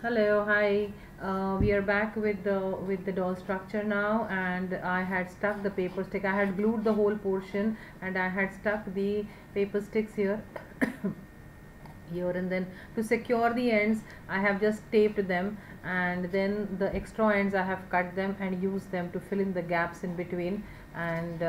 Hello, hi. We are back with the doll structure now, and I had stuck the paper stick. I had glued the whole portion, and I had stuck the paper sticks here, here, and then to secure the ends, I have just taped them, and then the extra ends I have cut them and used them to fill in the gaps in between, and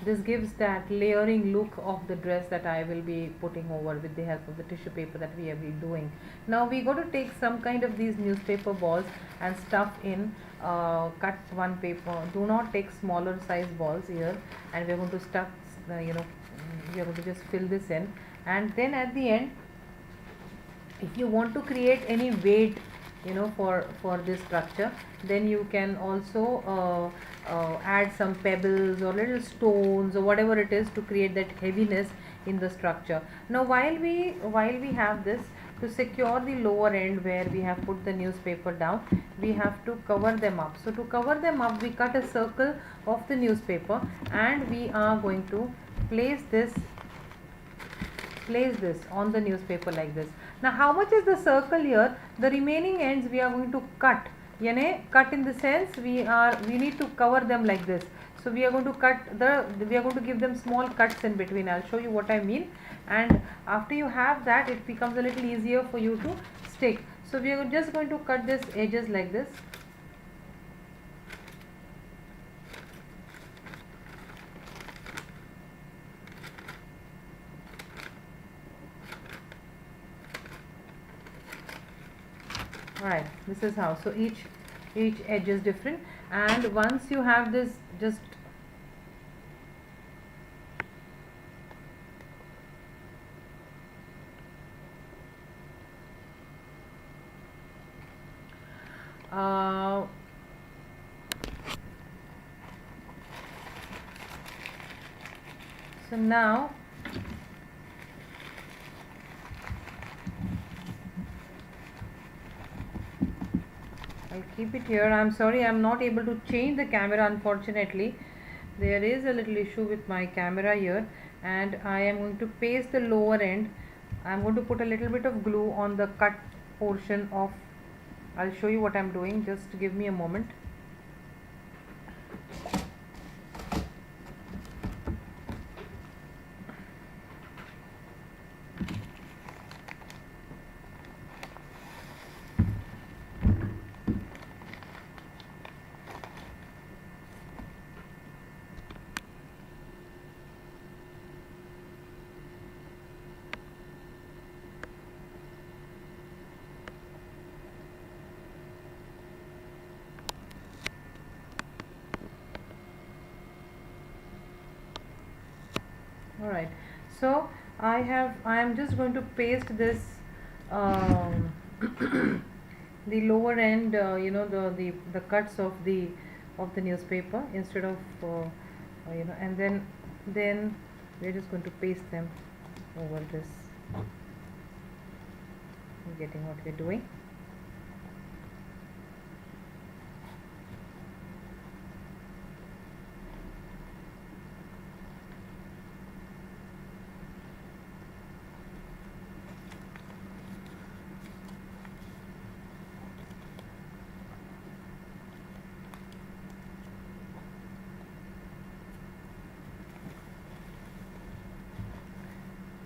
this gives that layering look of the dress that I will be putting over with the help of the tissue paper that we have been doing. Now we got to take some kind of these newspaper balls and stuff in, cut one paper. Do not take smaller size balls here, and we're going to stuff, we are going to just fill this in, and then at the end, if you want to create any weight, for this structure, then you can also add some pebbles or little stones or whatever it is to create that heaviness in the structure. Now while we have this, to secure the lower end where we have put the newspaper down, we have to cover them up. So to cover them up, we cut a circle of the newspaper, and we are going to place this place this on the newspaper like this. Now how much is the circle here? The remaining ends we are going to cut, cut in the sense we need to cover them like this. So we are going to we are going to give them small cuts in between. I'll show you what I mean, and after you have that, it becomes a little easier for you to stick. So we are just going to cut this edges like this. Right, this is how. So each edge is different, and once you have this, just uh, so now I'll keep it here. I'm sorry, I'm not able to change the camera, unfortunately. There is a little issue with my camera here, and I am going to paste the lower end. I'm going to put a little bit of glue on the cut portion of. I'll show you what I'm doing. Just give me a moment. All right, so I am just going to paste this, um, the lower end, the cuts of the newspaper, instead of and then we're just going to paste them over this. You're getting what we're doing?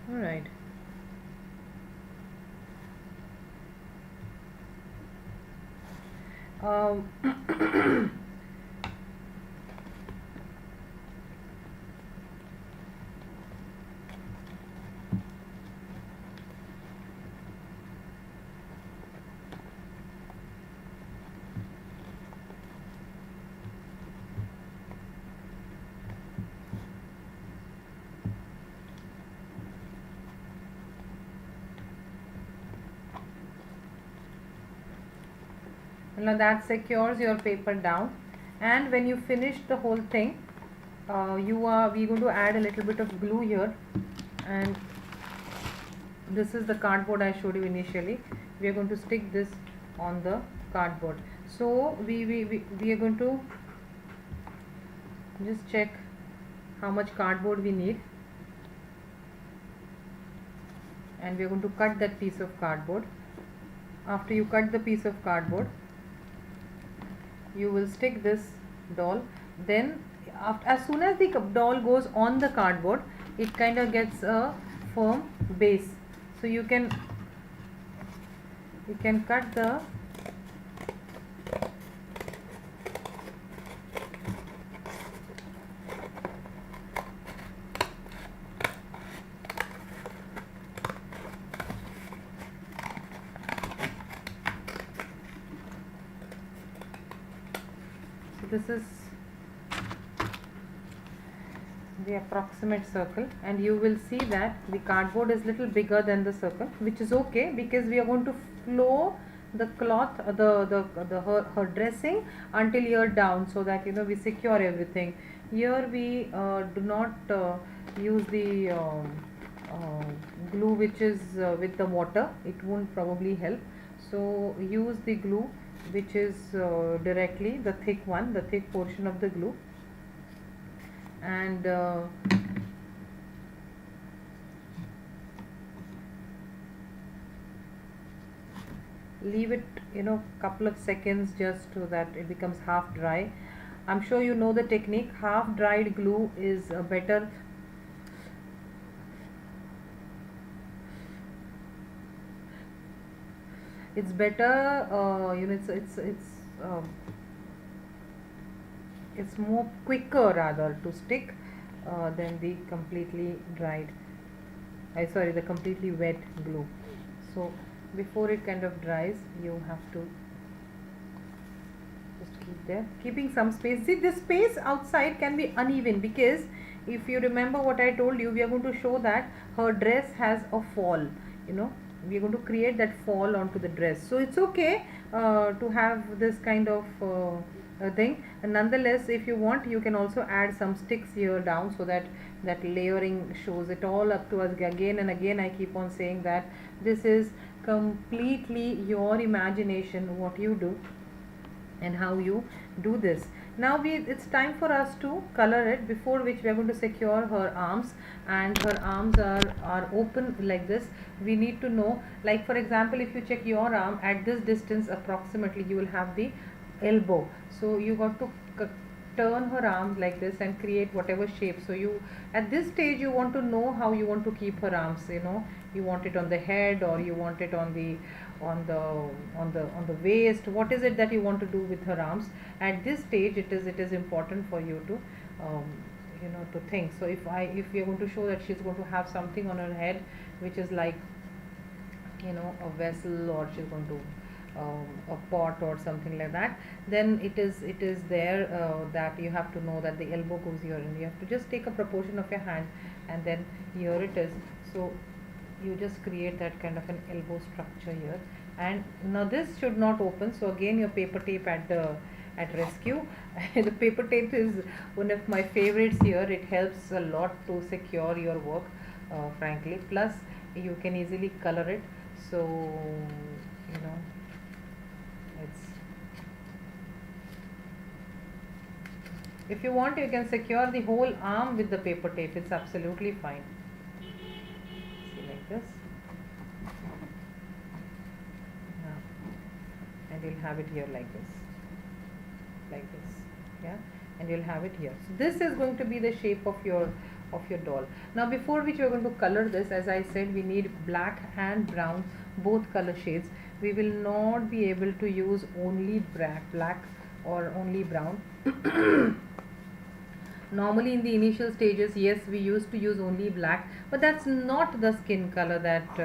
All right. um, now that secures your paper down, and when you finish the whole thing, we're going to add a little bit of glue here, and this is the cardboard I showed you initially. We are going to stick this on the cardboard. So we are going to just check how much cardboard we need, and we are going to cut that piece of cardboard. after you cut the piece of cardboard, you will stick this doll. Then after, as soon as the doll goes on the cardboard, it kind of gets a firm base. So you can cut the so this is the approximate circle, and you will see that the cardboard is little bigger than the circle, which is okay because we are going to flow the cloth, her dressing until here down, so that we secure everything. Here we do not use the uh, glue which is with the water. It won't probably help, so use the glue which is directly the thick one, the thick portion of the glue. And leave it couple of seconds just so that it becomes half dry. I'm sure you know the technique. Half dried glue is better. It's better, it's more quicker rather to stick than the completely dried, sorry, the completely wet glue. So before it kind of dries, you have to just keep there, keeping some space. See, this space outside can be uneven because if you remember what I told you, we are going to show that her dress has a fall. We are going to create that fall onto the dress, so it's okay to have this kind of thing. And nonetheless, if you want, you can also add some sticks here down, so that layering shows it all up to us. Again and again I keep on saying that this is completely your imagination, what you do and how you do this. Now it's time for us to color it, before which we are going to secure her arms, and her arms are open like this. We need to know, like for example, if you check your arm at this distance approximately, you will have the elbow. So you got to turn her arms like this and create whatever shape. So you, at this stage, you want to know how you want to keep her arms. You want it on the head, or you want it on the waist. What is it that you want to do with her arms? At this stage, it is important for you to to think. So if we are going to show that she's going to have something on her head which is like a vessel, or she's going to a pot or something like that, then it is there that you have to know that the elbow goes here, and you have to just take a proportion of your hand, and then here it is. So you just create that kind of an elbow structure here. And now this should not open, so again your paper tape at rescue. The paper tape is one of my favorites here. It helps a lot to secure your work, frankly. Plus you can easily color it, so it's, if you want, you can secure the whole arm with the paper tape. It's absolutely fine. See, like this. And you'll have it here like this, yeah, and you'll have it here. So this is going to be the shape of your doll. Now before which we are going to color this, as I said, we need black and brown, both color shades. We will not be able to use only black or only brown. Normally in the initial stages, yes, we used to use only black, but that's not the skin color that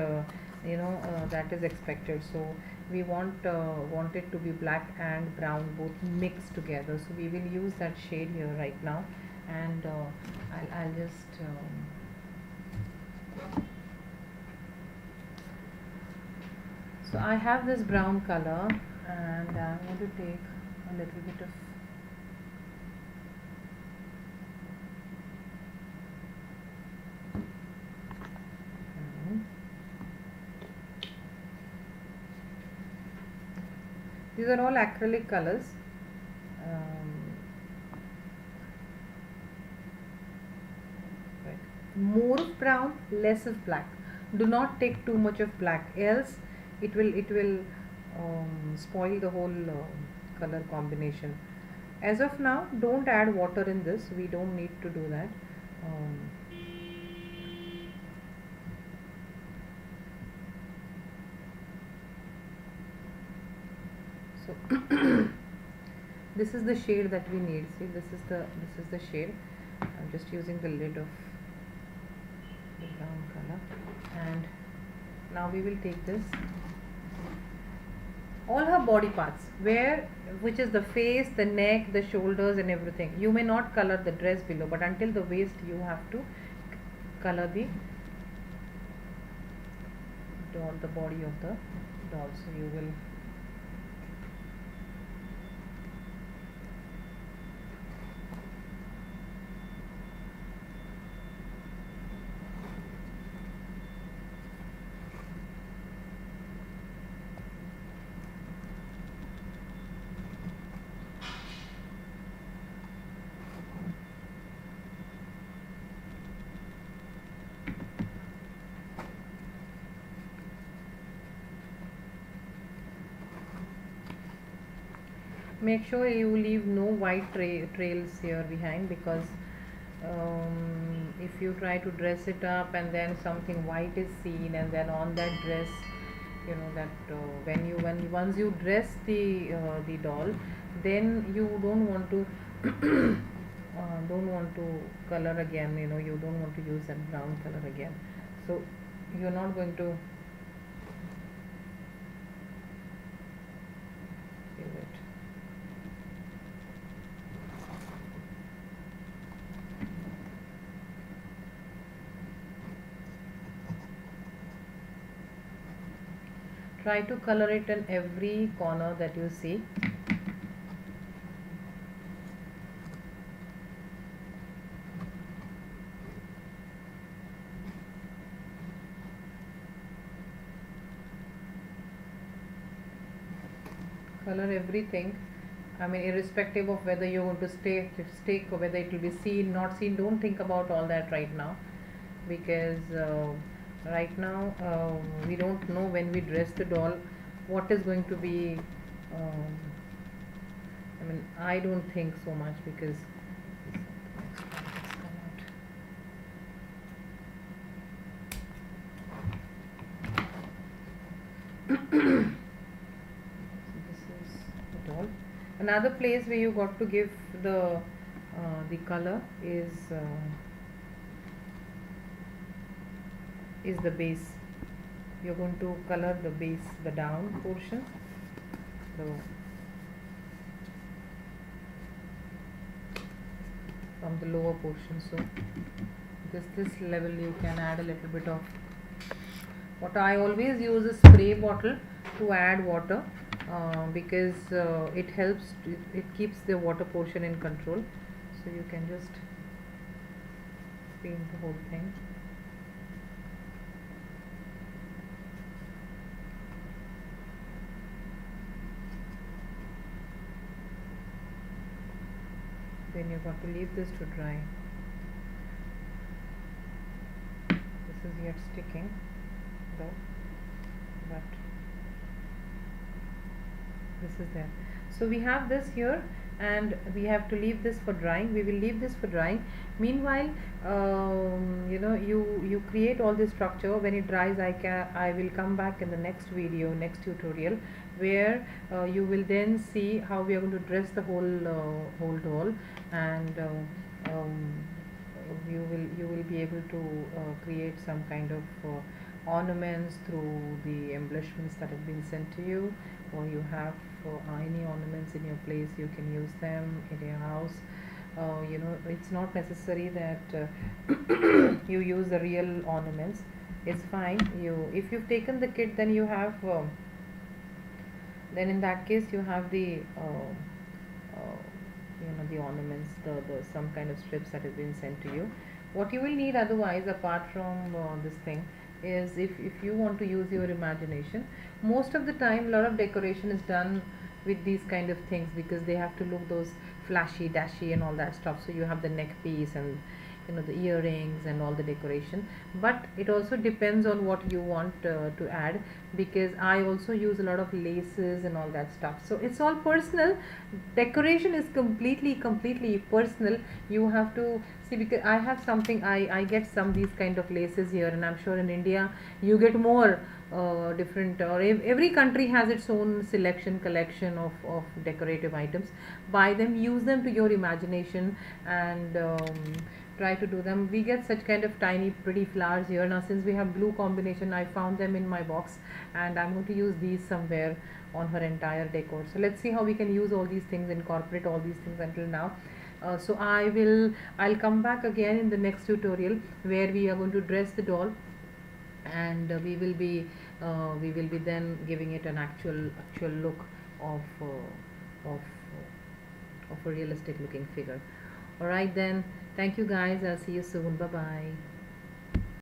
that is expected. So we want it to be black and brown, both mixed together. So we will use that shade here right now, and I'll just so I have this brown color, and I'm going to take a little bit of these are all acrylic colors. Right. More of brown, less of black. Do not take too much of black, else it will spoil the whole color combination. As of now, don't add water in this, we don't need to do that. um, so this is the shade that we need. See, this is the shade. I'm just using the lid of the brown color, and now we will take this, all her body parts, where, which is the face, the neck, the shoulders, and everything. You may not color the dress below, but until the waist you have to color the doll, the body of the doll. So you will make sure you leave no white trails here behind, because if you try to dress it up and then something white is seen, and then on that dress, you know that when once you dress the doll, then you don't want to color again, you know, you don't want to use that brown color again, so you're not going to use it. Try to color it in every corner that you see. Color everything. I mean, irrespective of whether you're going to stick or whether it will be seen, not seen, don't think about all that right now, because right now we don't know when we dress the doll what is going to be. um, I mean, I don't think so much, because this is the doll. Another place where you got to give the color is the base. You're going to color the base, the down portion. So from the lower portion, so this level you can add a little bit of. What I always use is spray bottle to add water, because it helps it keeps the water portion in control. So you can just paint the whole thing. Then you got to leave this to dry. This is yet sticking though, but this is there. So we have this here, and we have to leave this for drying. We will leave this for drying. Meanwhile, you know, you create all this structure. When it dries, I will come back in the next video, next tutorial, where you will then see how we are going to dress the whole doll, and you will be able to create some kind of ornaments through the embellishments that have been sent to you, or you have any ornaments in your place, you can use them in your house. You know, it's not necessary that you use the real ornaments. It's fine. If you've taken the kit, then you have then in that case you have the you know, the ornaments, the some kind of strips that have been sent to you. What you will need otherwise, apart from this thing, is if you want to use your imagination. Most of the time a lot of decoration is done with these kind of things, because they have to look those flashy dashy and all that stuff. So you have the neck piece, and the earrings and all the decoration. But it also depends on what you want to add, because I also use a lot of laces and all that stuff. So it's all personal. Decoration is completely personal. You have to see, because I have something, I get some these kind of laces here, and I'm sure in India you get more different, or every country has its own selection collection of decorative items. Buy them, use them to your imagination, and try to do them. We get such kind of tiny pretty flowers here. Now since we have blue combination, I found them in my box, and I'm going to use these somewhere on her entire decor. So let's see how we can use all these things, incorporate all these things until now. So I'll come back again in the next tutorial, where we are going to dress the doll, and we will be then giving it an actual look of of a realistic looking figure. All right then, thank you guys, I'll see you soon. Bye bye.